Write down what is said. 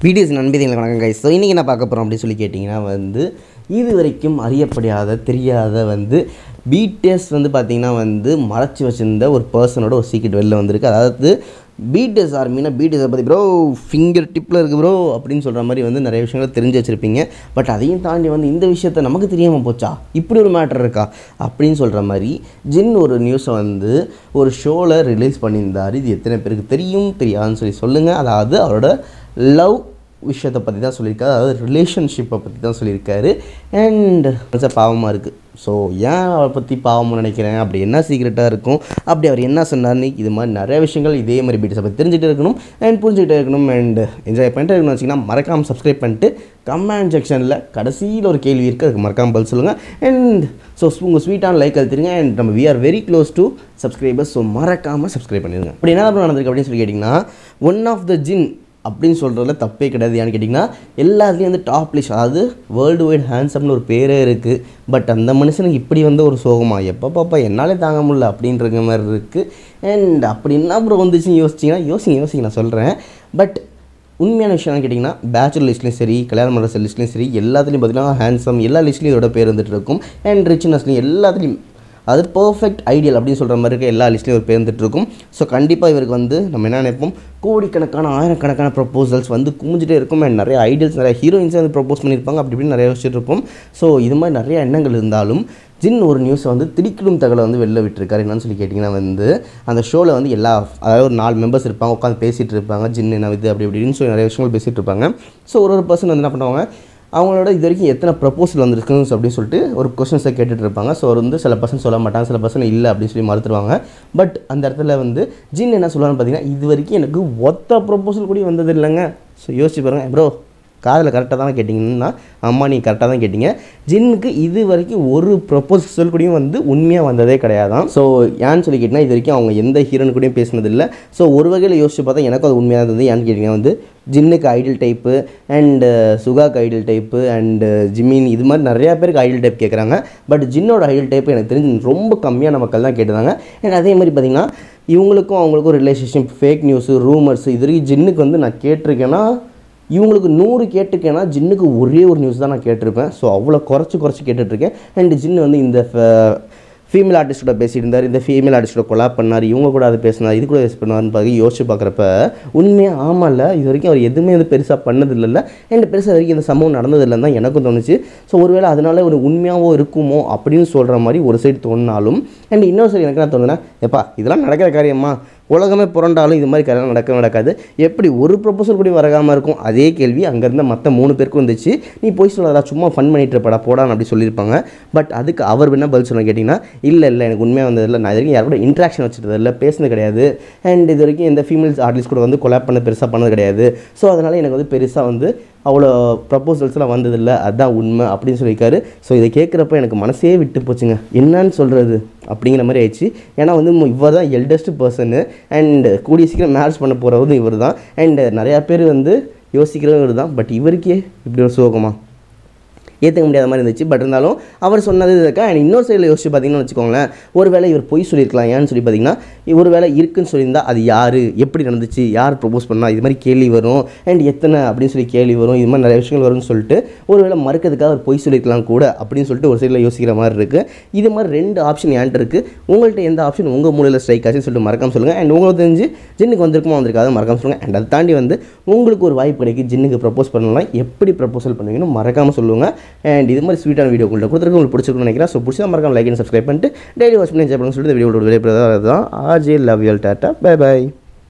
Videos நண்பதிகளுக்கு வணக்கம் guys. So இன்றைக்கி என்ன பார்க்க போகிறோம் அப்படின்னு சொல்லி கேட்டிங்கன்னா இது வரைக்கும் அறியப்படாத தெரியாத பிடிஎஸ் பார்த்திங்கன்னா மறைச்சி வச்சுருந்த ஒரு பர்சனோட ஒரு சீக்ரெட் வெளில வந்திருக்கு. அதாவது பிடிஎஸ் ஆர்மினா பிடிஎஸை பற்றி ப்ரோ ஃபிங்கர் டிப்பில் இருக்குது ப்ரோ அப்படின்னு சொல்கிற மாதிரி நிறைய விஷயங்கள் தெரிஞ்சு வச்சுருப்பீங்க. பட் அதையும் தாண்டி இந்த விஷயத்தை நமக்கு தெரியாமல் போச்சா, இப்படி ஒரு மேட்டர் இருக்கா அப்படின்னு சொல்கிற மாதிரி ஜின் ஒரு நியூஸை ஒரு ஷோவில் ரிலீஸ் பண்ணியிருந்தார். இது எத்தனை பேருக்கு தெரியும் தெரியாதுன்னு சொல்லுங்கள். அதாவது அவரோட லவ் விஷயத்தை பற்றி தான் சொல்லியிருக்காரு, அதாவது ரிலேஷன்ஷிப்பை பற்றி தான் சொல்லியிருக்காரு. அண்ட் பாவமாக இருக்குது. ஸோ ஏன் அவரை பற்றி பாவமாக நினைக்கிறேன், அப்படி என்ன சீக்ரெட்டாக இருக்கும், அப்படி அவர் என்ன சொன்னார்னு, இது மாதிரி நிறைய விஷயங்கள் இதே மாதிரி பிடிஎஸை பற்றி தெரிஞ்சுக்கிட்டே இருக்கணும் அண்ட் புரிஞ்சுக்கிட்டே இருக்கணும் அண்ட் என்ஜாய் பண்ணிட்டு இருக்கணும்னு வச்சிங்கன்னா மறக்காமல் சப்ஸ்கிரைப் பண்ணிட்டு கமெண்ட் செக்ஷனில் கடைசியில் ஒரு கேள்வி இருக்குது, அதுக்கு மறக்காமல் பதில் சொல்லுங்கள். அண்ட் ஸோ உங்கள் ஸ்வீட்டான லைக் அழுத்திருங்க. அண்ட் நம்ம we are very close to subscribers. So மறக்காமல் சப்ஸ்கிரைப் பண்ணிடுங்க. அப்படி என்ன நடந்திருக்கு அப்படின்னு சொல்லி கேட்டிங்கன்னா, ஒன் ஆஃப் த ஜின் அப்படின்னு சொல்கிறதுல தப்பே கிடையாது. ஏன்னு கேட்டிங்கன்னா எல்லாத்துலேயும் டாப் லிஸ்ட், அதாவது வேர்ல்டு வைட் ஹேண்ட்ஸம்னு ஒரு பேரே இருக்குது. பட் அந்த மனுஷனுக்கு இப்படி ஒரு சோகமா, எப்போ பாப்பா என்னாலே தாங்க முடியல அப்படின்ற மாதிரி இருக்குது. அண்ட் அப்படி என்ன அப்புறம் வந்துச்சுன்னு யோசிங்க நான் சொல்கிறேன். பட் உண்மையான விஷயம் கேட்டிங்கன்னா பேச்சுலர் லிஸ்ட்லேயும் சரி, கல்யாணம் பண்ணுற லிஸ்ட்லேயும் சரி, எல்லாத்துலேயும் பார்த்திங்கன்னா ஹேண்ட்ஸம் எல்லா லிஸ்ட்லேயும் இதோட பேர் இருக்கும். அண்ட் ரிச்னஸ்லையும் எல்லாத்துலேயும் அது பர்ஃபெக்ட் ஐடியல் அப்படின்னு சொல்கிற மாதிரி இருக்க எல்லா லிஸ்ட்லேயும் ஒரு பேர்ந்துட்டுருக்கும். ஸோ கண்டிப்பாக இவருக்கு நம்ம என்ன நினைப்போம், கோடிக்கணக்கான ஆயிரக்கணக்கான ப்ரொப்போசல்ஸ் குமிஞ்சிட்டே இருக்கும். அண்ட் நிறைய ஐடியல்ஸ், நிறைய ஹீரோயின்ஸை ப்ரொப்போஸ் பண்ணியிருப்பாங்க. அப்படி இப்படின்னு நிறைய வச்சுட்டு இருப்போம். ஸோ இது மாதிரி நிறைய எண்ணங்கள் இருந்தாலும் ஜின் ஒரு நியூஸை திடுக்கிடும் தகவலை வெளில விட்டுருக்காரு. என்னன்னு சொல்லி கேட்டிங்கன்னா அந்த ஷோவில் எல்லா, அதாவது ஒரு 4 மெம்பர்ஸ் இருப்பாங்க, உட்காந்து பேசிகிட்டு இருப்பாங்க. ஜின் என்ன இது அப்படி இப்படின்னு சொல்லி நிறைய விஷயங்கள் பேசிகிட்டு இருப்பாங்க. ஸோ ஒரு பர்சன் என்ன பண்ணுவாங்க, அவங்களோட இது வரைக்கும் எத்தனை ப்ரப்போசல் வந்துருக்குன்னு அப்படின்னு சொல்லிட்டு ஒரு கொஸ்டின்ஸை கேட்டுட்டு இருப்பாங்க. ஸோ அவர் சில பர்சன் சொல்ல மாட்டாங்க, சில பர்சன் இல்லை அப்படின்னு சொல்லி மறுத்துருவாங்க. பட் அந்த இடத்துல ஜின் என்ன சொல்லுவான்னு பார்த்தீங்கன்னா, இது வரைக்கும் எனக்கு ஒத்த ப்ரப்போசல் கூட வந்தது இல்லைங்க. ஸோ யோசிச்சு பாருங்கள் ப்ரோ, காதில் கரெக்டாக தானே கேட்டிங்கன்னா, அம்மா நீ கரெக்டாக தான் கேட்டிங்க. ஜின்னுக்கு இது வரைக்கும் ஒரு ப்ரப்போசல் கூடயும் உண்மையாக வந்ததே கிடையாதான். ஸோ ஏன்னு சொல்லி கேட்டிங்கன்னா, இது வரைக்கும் அவங்க எந்த ஹீரோன் கூடயும் பேசினதில்லை. ஸோ ஒரு வகையில் யோசிச்சு பார்த்தா எனக்கும் அது உண்மையாக இருந்தது. ஏன்னு கேட்டிங்கன்னா ஜின்னுக்கு ஐடியல் டைப்பு அண்டு சுகாக்கு ஐடியல் டைப்பு அண்டு ஜிமின், இது மாதிரி நிறையா பேருக்கு ஐடியல் டைப் கேட்குறாங்க. பட் ஜின்னோட ஐடியல் டைப்பு எனக்கு தெரிஞ்சு ரொம்ப கம்மியான மக்கள் தான் கேட்டுருந்தாங்க. அண்ட் அதே மாதிரி பார்த்திங்கன்னா இவங்களுக்கும் அவங்களுக்கும் ரிலேஷன்ஷிப், ஃபேக் நியூஸு, ரூமர்ஸு, இது வரைக்கும் ஜின்னுக்கு நான் கேட்டிருக்கேன்னா, இவங்களுக்கு 100 கேட்டுக்கேன்னா ஜின்னுக்கு ஒரே ஒரு நியூஸ் தான் நான் கேட்டிருப்பேன். ஸோ அவ்வளோ குறைச்சி கேட்டுட்ருக்கேன். அண்ட் ஜின்னு இந்த ஃபீமேல் ஆர்டிஸ்ட்டோட பேசிட்டு இருந்தார், இந்த ஃபீமேல் ஆர்டிஸ்ட்டோட கொலாப் பண்ணார், இவங்க கூட அதை பேசினார், இது கூட பேஸ் பண்ணார்னு பார்த்து யோசிச்சு பார்க்குறப்ப உண்மையாக ஆமாம்ல, இது வரைக்கும் அவர் எதுவுமே பெருசாக பண்ணதில்லை. அண்ட் பெருசாக வரைக்கும் இந்த சம்பவம் நடந்ததில்லைன்னு தான் எனக்கும் தோணுச்சு. ஸோ ஒருவேளை அதனால ஒரு உண்மையாகவோ இருக்குமோ அப்படின்னு சொல்கிற மாதிரி ஒரு சைடு தோணினாலும், அண்ட் இன்னொரு சைடு எனக்கு என்ன தோணுதுன்னா, எப்பா இதெல்லாம் நடக்கிற காரியமா, உலகமே புரண்டாலும் இது மாதிரி கல்யாணம் நடக்காது, எப்படி ஒரு ப்ரொபோசல் கூட வராமல் இருக்கும். அதே கேள்வி அங்கேருந்து மற்ற 3 பேருக்கும் வந்துச்சு. நீ போய் சொல்லாதா, சும்மா ஃபன் பண்ணிட்டு இருப்படா போடான்னு அப்படி சொல்லியிருப்பாங்க. பட் அதுக்கு அவர் என்ன பதில் சொன்ன கேட்டிங்கன்னா, இல்லை எனக்கு உண்மையாக வந்ததில்லை, நான் இது வரைக்கும் யாரோட இன்ட்ராக்ஷன் வச்சுட்டதில்லை, பேசுனது கிடையாது. அண்ட் இது வரைக்கும் எந்த ஃபீமேல்ஸ் ஆர்டிஸ்ட் கூட கொலாப் பண்ண பெருசாக பண்ணது கிடையாது. ஸோ அதனால் எனக்கு பெருசாக அவ்வளோ ப்ரப்போசல்ஸ்லாம் வந்ததில்லை, அதுதான் உண்மை அப்படின்னு சொல்லியிருக்காரு. ஸோ இதை கேட்குறப்ப எனக்கு மனசே விட்டு போச்சுங்க, என்னன்னு சொல்கிறது அப்படிங்கிற மாதிரி ஆயிடுச்சு. ஏன்னா இவர் தான் எல்டஸ்ட் பர்சனு அண்ட் கூடிய சீக்கிரம் மேரேஜ் பண்ண போகிறவரும் இவர் தான். அண்ட் நிறையா பேர் யோசிக்கிறவங்க இவர் தான். பட் இவருக்கே இப்படி ஒரு சோகமா, ஏற்றுக்க முடியாத மாதிரி இருந்துச்சு. பட் இருந்தாலும் அவர் சொன்னது இருக்கா. அண்ட் இன்னொரு சைடில் யோசிச்சு பார்த்தீங்கன்னு வச்சுக்கோங்களேன், ஒரு வேளை இவர் பொய் சொல்லியிருக்கலாம். ஏன்னு சொல்லி பார்த்தீங்கன்னா, ஒரு வேளை இருக்குன்னு சொல்லியிருந்தால் அது யார், எப்படி நடந்துச்சு, யார் ப்ரொப்போஸ் பண்ணால், இது மாதிரி கேள்வி வரும். அண்ட் எத்தனை அப்படின்னு சொல்லி கேள்வி வரும், இது மாதிரி நிறைய விஷயங்கள் வரும்னு சொல்லிட்டு ஒரு வேளை மறுக்கிறதுக்காக அவர் பொய் சொல்லியிருக்கலாம் கூட அப்படின்னு சொல்லிட்டு ஒரு சைடில் யோசிக்கிற மாதிரி இருக்குது. இது மாதிரி 2 ஆப்ஷன் ஏன்ட்டு இருக்குது. உங்கள்கிட்ட எந்த ஆப்ஷன் உங்கள் மூலையில் ஸ்ட்ரைக் ஆச்சுன்னு சொல்லிட்டு மறக்காம சொல்லுங்கள். அண்ட் உங்களுக்கு தெரிஞ்சு ஜின்னுக்கு வந்திருக்காது மறக்காம சொல்லுங்கள். அண்ட் அதை தாண்டி உங்களுக்கு ஒரு வாய்ப்பு கிடைக்கும் ஜின்னுக்கு ப்ரப்போஸ் பண்ணலாம், எப்படி ப்ரப்போசல் பண்ணுவீங்கன்னு மறக்காமல் சொல்லுங்கள். அண்ட் இது மாதிரி ஸ்வீட்டான வீடியோ கொடுத்துருக்கு, உங்களுக்கு பிடிச்சிருக்குன்னு நினைக்கிறேன். ஸோ பிடிச்சா மறக்காம லைக் அண்ட் சப்ஸ்கிரைப் பண்ணிட்டு டெய்லி வாட்ச் பண்ணி என்ஜாய் பண்ணி சொல்லிட்டு வீடியோ விடைபெறுவது தான். RJ love you, tata, bye by.